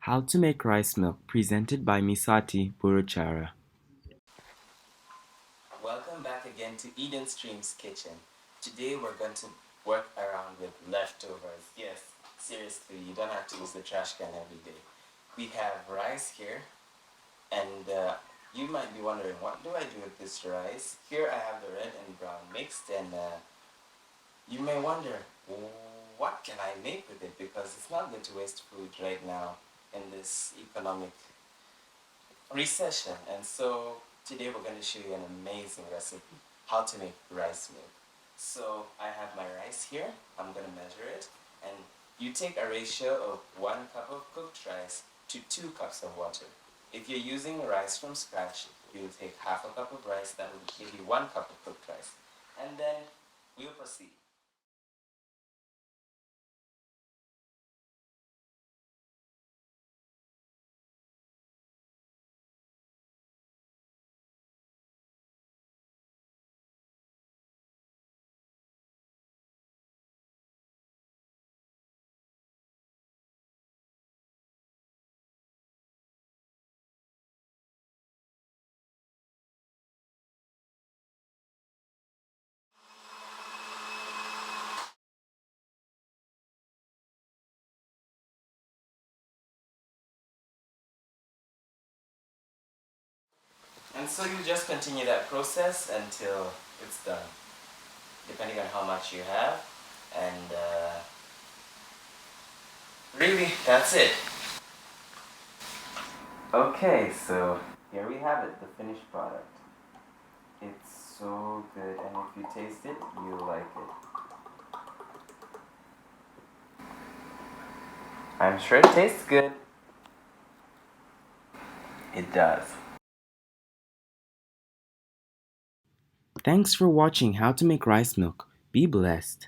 How to make rice milk presented by Misati Buruchara. Welcome back again to Eden Stream's Kitchen. Today we're going to work around with leftovers. Yes, seriously, you don't have to use the trash can every day. We have rice here, and you might be wondering, what do I do with this rice? Here I have the red and brown mixed, and you may wonder, what can I make with it? Because it's not good to waste food right now in this economic recession. And so today we're going to show you an amazing recipe, how to make rice milk. So I have my rice here. I'm going to measure it, and you take a ratio of 1 cup of cooked rice to 2 cups of water. If you're using rice from scratch, you'll take half a cup of rice. That will give you 1 cup of cooked rice, and then we'll proceed. And so you just continue that process until it's done, depending on how much you have. And really, that's it. Okay, so here we have it, the finished product. It's so good, and if you taste it, you'll like it. I'm sure it tastes good. It does. Thanks for watching How to Make Rice Milk. Be blessed.